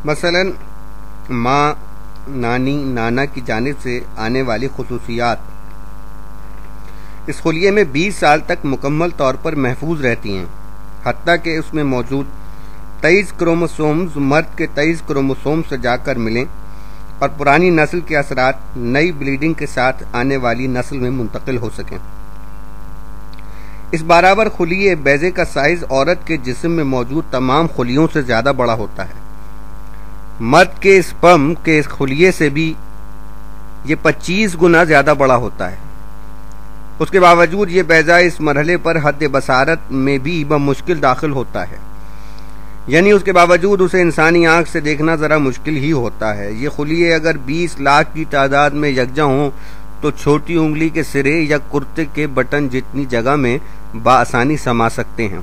مثلاً ماں، نانی، نانا کی جانب سے آنے والی خصوصیات اس خلیے میں 20 سال تک مکمل طور پر محفوظ رہتی ہیں، حتیٰ کہ اس میں موجود 23 کروموسومز مرد کے 23 کروموسوم سے جا کر ملیں اور پرانی نسل کے اثرات نئی بلیڈنگ کے ساتھ آنے والی نسل میں منتقل ہو سکیں۔ اس برابر خلیے بیضے کا سائز عورت کے جسم میں موجود تمام خلیوں سے زیادہ بڑا ہوتا ہے۔ مرد کے اسپرم کے اس خلیے سے بھی یہ 25 گنا زیادہ بڑا ہوتا ہے۔ اس کے باوجود یہ بیضہ اس مرحلے پر حد بصارت میں بھی بمشکل داخل ہوتا ہے، یعنی اس کے باوجود اسے انسانی آنکھ سے دیکھنا ذرا مشکل ہی ہوتا ہے۔ یہ خلیے اگر 20 لاکھ کی تعداد میں یکجا ہوں تو چھوٹی انگلی کے سرے یا کرتے کے بٹن جتنی جگہ میں بآسانی سما سکتے ہیں۔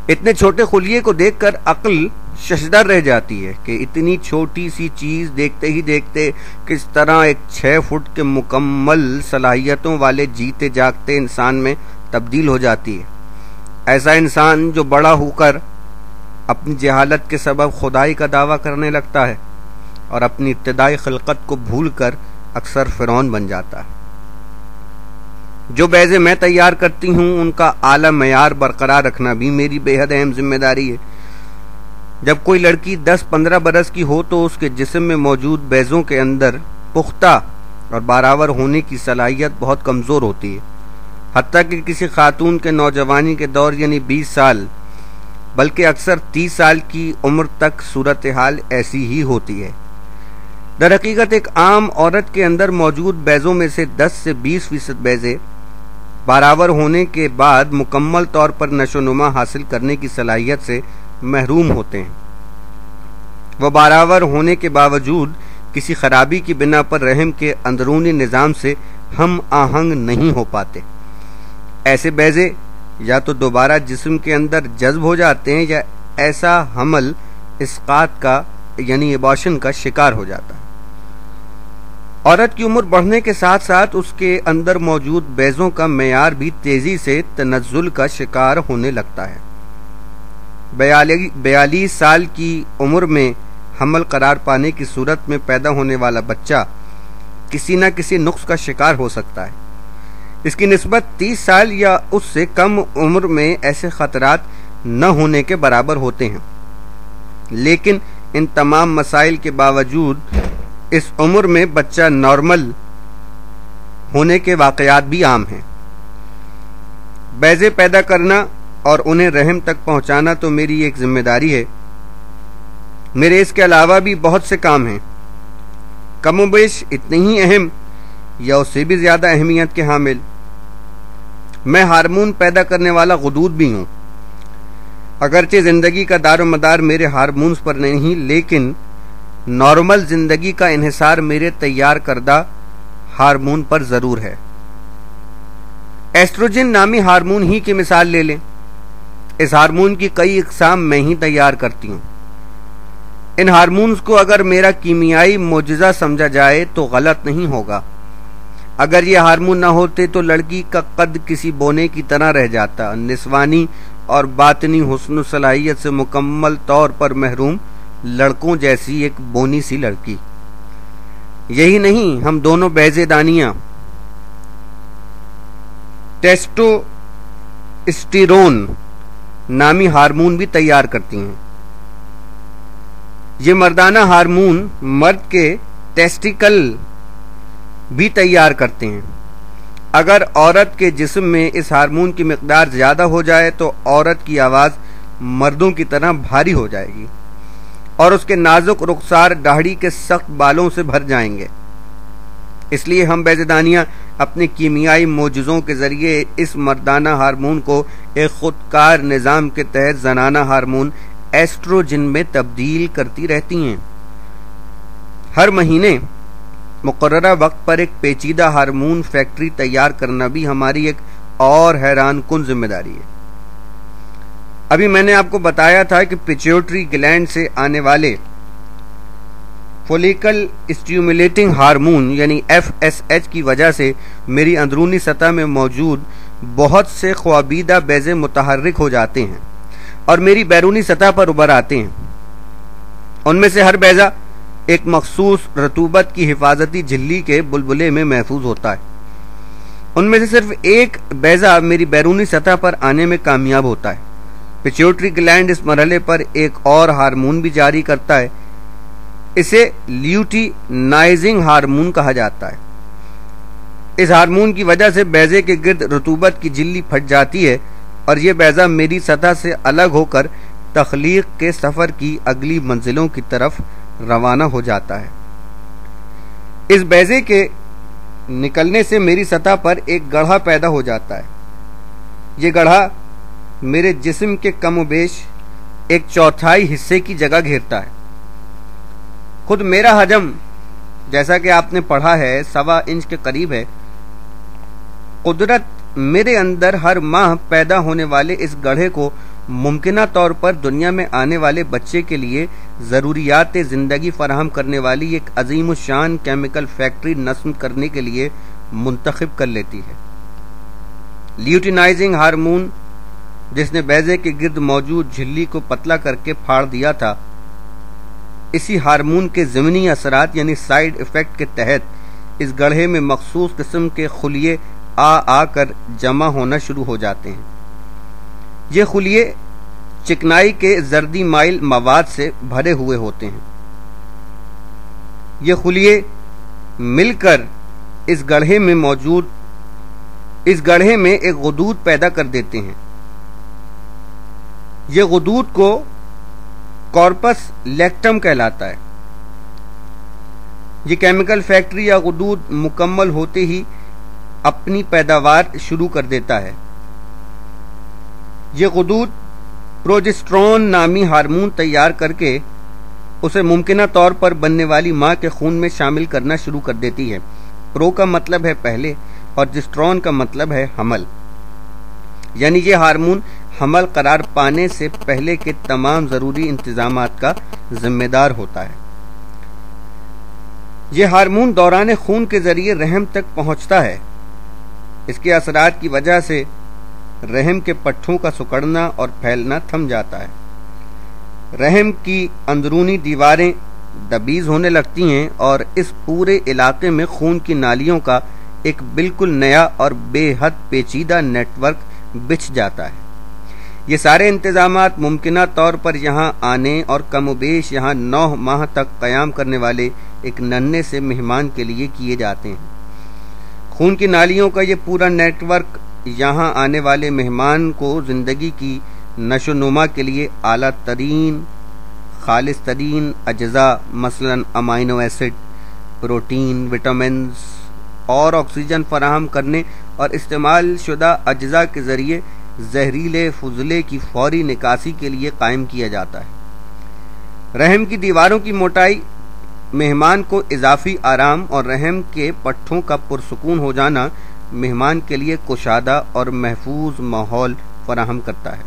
اتنے چھوٹے خلیے کو دیکھ کر عقل ششدر رہ جاتی ہے کہ اتنی چھوٹی سی چیز دیکھتے ہی دیکھتے کس طرح ایک 6 فٹ کے مکمل صلاحیتوں والے جیتے جاگتے انسان میں تبدیل ہو جاتی ہے۔ ایسا انسان جو بڑا ہو کر اپنی جہالت کے سبب خدائی کا دعویٰ کرنے لگتا ہے اور اپنی ابتدائی خلقت کو بھول کر اکثر فرعون بن جاتا ہے۔ جو بیضے میں تیار کرتی ہوں ان کا اعلیٰ معیار برقرار رکھنا بھی میری بے حد اہم ذمہ داری ہے۔ جب کوئی لڑکی 10-15 برس کی ہو تو اس کے جسم میں موجود بیضوں کے اندر پختہ اور برابر ہونے کی صلاحیت بہت کمزور ہوتی ہے، حتیٰ کہ کسی خاتون کے نوجوانی کے دور یعنی 20 سال بلکہ اکثر 30 سال کی عمر تک صورتحال ایسی ہی ہوتی ہے۔ در حقیقت ایک عام عورت کے اندر موجود بیضوں میں سے 10 سے 20% بیضے برابر ہونے کے بعد مکمل طور پر نشو و نما حاصل کرنے کی صلاحیت سے محروم ہوتے ہیں۔ وہ برابر ہونے کے باوجود کسی خرابی کی بنا پر رحم کے اندرونی نظام سے ہم آہنگ نہیں ہو پاتے۔ ایسے بیضے یا تو دوبارہ جسم کے اندر جذب ہو جاتے ہیں یا ایسا حمل اسقاط کا یعنی ایبارشن کا شکار ہو جاتا ہے۔ عورت کی عمر بڑھنے کے ساتھ ساتھ اس کے اندر موجود بیضوں کا معیار بھی تیزی سے تنزل کا شکار ہونے لگتا ہے۔ 42 سال کی عمر میں حمل قرار پانے کی صورت میں پیدا ہونے والا بچہ کسی نہ کسی نقص کا شکار ہو سکتا ہے۔ اس کی نسبت 30 سال یا اس سے کم عمر میں ایسے خطرات نہ ہونے کے برابر ہوتے ہیں، لیکن ان تمام مسائل کے باوجود اس عمر میں بچہ نارمل ہونے کے واقعات بھی عام ہیں۔ بیضے پیدا کرنا اور انہیں رحم تک پہنچانا تو میری ایک ذمہ داری ہے۔ میرے اس کے علاوہ بھی بہت سے کام ہیں، کم و بیش اتنے ہی اہم یا اس سے بھی زیادہ اہمیت کے حامل۔ میں ہارمون پیدا کرنے والا غدود بھی ہوں۔ اگرچہ زندگی کا دار و مدار میرے ہارمونز پر نہیں، لیکن نارمل زندگی کا انحصار میرے تیار کردہ ہارمون پر ضرور ہے۔ ایسٹروجن نامی ہارمون ہی کی مثال لے لیں۔ اس ہارمون کی کئی اقسام میں ہی تیار کرتی ہوں۔ ان ہارمونز کو اگر میرا کیمیائی معجزہ سمجھا جائے تو غلط نہیں ہوگا۔ اگر یہ ہارمون نہ ہوتے تو لڑکی کا قد کسی بونے کی طرح رہ جاتا، نسوانی اور باطنی حسن و صلاحیت سے مکمل طور پر محروم لڑکوں جیسی ایک بونی سی لڑکی۔ یہی نہیں، ہم دونوں بیضے دانیاں ٹیسٹوسٹیرون نامی ہارمون بھی تیار کرتی ہیں۔ یہ مردانہ ہارمون مرد کے ٹیسٹیکل بھی تیار کرتے ہیں۔ اگر عورت کے جسم میں اس ہارمون کی مقدار زیادہ ہو جائے تو عورت کی آواز مردوں کی طرح بھاری ہو جائے گی اور اس کے نازک رخسار داڑھی کے سخت بالوں سے بھر جائیں گے۔ اس لیے ہم بیضےدانیاں اپنے کیمیائی معجزوں کے ذریعے اس مردانہ ہارمون کو ایک خودکار نظام کے تحت زنانہ ہارمون ایسٹروجن میں تبدیل کرتی رہتی ہیں۔ ہر مہینے مقررہ وقت پر ایک پیچیدہ ہارمون فیکٹری تیار کرنا بھی ہماری ایک اور حیران کن ذمہ داری ہے۔ ابھی میں نے آپ کو بتایا تھا کہ پیچیوٹری گلینڈ سے آنے والے فولیکل اسٹیمولیٹنگ ہارمون یعنی FSH کی وجہ سے میری اندرونی سطح میں موجود بہت سے خوابیدہ بیضے متحرک ہو جاتے ہیں اور میری بیرونی سطح پر ابھر آتے ہیں۔ ان میں سے ہر بیضہ ایک مخصوص رطوبت کی حفاظتی جھلی کے بلبلے میں محفوظ ہوتا ہے۔ ان میں سے صرف ایک بیضہ میری بیرونی سطح پر آنے میں کامیاب ہوتا ہے۔ پیچیوٹری گلینڈ اس مرحلے پر ایک اور ہارمون بھی جاری کرتا ہے، اسے لیوٹینائزنگ ہارمون کہا جاتا ہے۔ اس ہارمون کی وجہ سے بیضے کے گرد رطوبت کی جھلی پھٹ جاتی ہے اور یہ بیضہ میری سطح سے الگ ہو کر تخلیق کے سفر کی اگلی منزلوں کی طرف روانہ ہو جاتا ہے۔ اس بیضے کے نکلنے سے میری سطح پر ایک گڑھا پیدا ہو جاتا ہے۔ یہ گڑھا میرے جسم کے کم و بیش ایک چوتھائی حصے کی جگہ گھیرتا ہے۔ خود میرا حجم، جیسا کہ آپ نے پڑھا ہے، 1.25 انچ کے قریب ہے۔ قدرت میرے اندر ہر ماہ پیدا ہونے والے اس گڑھے کو ممکنہ طور پر دنیا میں آنے والے بچے کے لیے ضروریات زندگی فراہم کرنے والی ایک عظیم الشان کیمیکل فیکٹری نصب کرنے کے لیے منتخب کر لیتی ہے۔ لیوٹینائزنگ ہارمون، جس نے بیضے کے گرد موجود جھلی کو پتلا کر کے پھاڑ دیا تھا، اسی ہارمون کے ضمنی اثرات یعنی سائیڈ ایفیکٹ کے تحت اس گڑھے میں مخصوص قسم کے خلیے آ کر جمع ہونا شروع ہو جاتے ہیں۔ یہ خلیے چکنائی کے زردی مائل مواد سے بھرے ہوئے ہوتے ہیں۔ یہ خلیے مل کر اس گڑھے میں ایک غدود پیدا کر دیتے ہیں۔ یہ غدود کو کارپس لیکٹم کہلاتا ہے۔ یہ کیمیکل فیکٹری یا غدود مکمل ہوتے ہی اپنی پیداوار شروع کر دیتا ہے۔ یہ غدود پروجسٹرون نامی ہارمون تیار کر کے اسے ممکنہ طور پر بننے والی ماں کے خون میں شامل کرنا شروع کر دیتی ہے۔ پرو کا مطلب ہے پہلے اور جسٹرون کا مطلب ہے حمل، یعنی یہ ہارمون حمل قرار پانے سے پہلے کے تمام ضروری انتظامات کا ذمہ دار ہوتا ہے۔ یہ ہارمون دوران خون کے ذریعے رحم تک پہنچتا ہے۔ اس کے اثرات کی وجہ سے رحم کے پٹھوں کا سکڑنا اور پھیلنا تھم جاتا ہے۔ رحم کی اندرونی دیواریں دبیز ہونے لگتی ہیں اور اس پورے علاقے میں خون کی نالیوں کا ایک بالکل نیا اور بے حد پیچیدہ نیٹ ورک بچھ جاتا ہے۔ یہ سارے انتظامات ممکنہ طور پر یہاں آنے اور کم و بیش یہاں 9 ماہ تک قیام کرنے والے ایک ننھے سے مہمان کے لیے کیے جاتے ہیں۔ خون کی نالیوں کا یہ پورا نیٹ ورک یہاں آنے والے مہمان کو زندگی کی نشو و نما کے لیے اعلیٰ ترین خالص ترین اجزاء مثلا امائنو ایسڈ، پروٹین، وٹامنز اور آکسیجن فراہم کرنے اور استعمال شدہ اجزاء کے ذریعے زہریلے فضلے کی فوری نکاسی کے لیے قائم کیا جاتا ہے۔ رحم کی دیواروں کی موٹائی مہمان کو اضافی آرام اور رحم کے پٹھوں کا پرسکون ہو جانا مہمان کے لیے کشادہ اور محفوظ ماحول فراہم کرتا ہے۔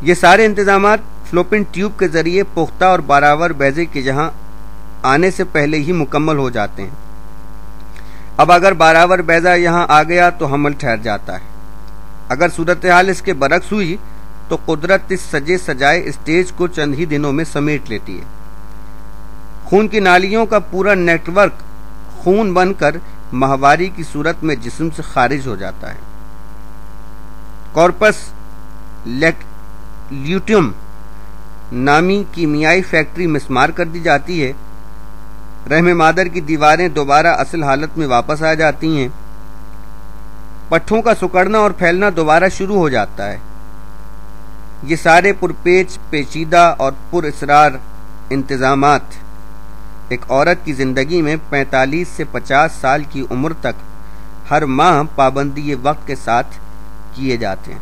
یہ سارے انتظامات فلوپین ٹیوب کے ذریعے پختہ اور برابر بیضے کے جہاں آنے سے پہلے ہی مکمل ہو جاتے ہیں۔ اب اگر برابر بیضہ یہاں آ گیا تو حمل ٹھہر جاتا ہے۔ اگر صورتحال اس کے برعکس ہوئی تو قدرت اس سجے سجائے اسٹیج کو چند ہی دنوں میں سمیٹ لیتی ہے۔ خون کی نالیوں کا پورا نیٹ ورک خون بن کر ماہواری کی صورت میں جسم سے خارج ہو جاتا ہے۔ کارپس لیوٹیم نامی کیمیائی فیکٹری مسمار کر دی جاتی ہے۔ رحم مادر کی دیواریں دوبارہ اصل حالت میں واپس آ جاتی ہیں۔ پٹھوں کا سکڑنا اور پھیلنا دوبارہ شروع ہو جاتا ہے۔ یہ سارے پرپیچ پیچیدہ اور پر اسرار انتظامات ایک عورت کی زندگی میں 45 سے 50 سال کی عمر تک ہر ماہ پابندی وقت کے ساتھ کیے جاتے ہیں۔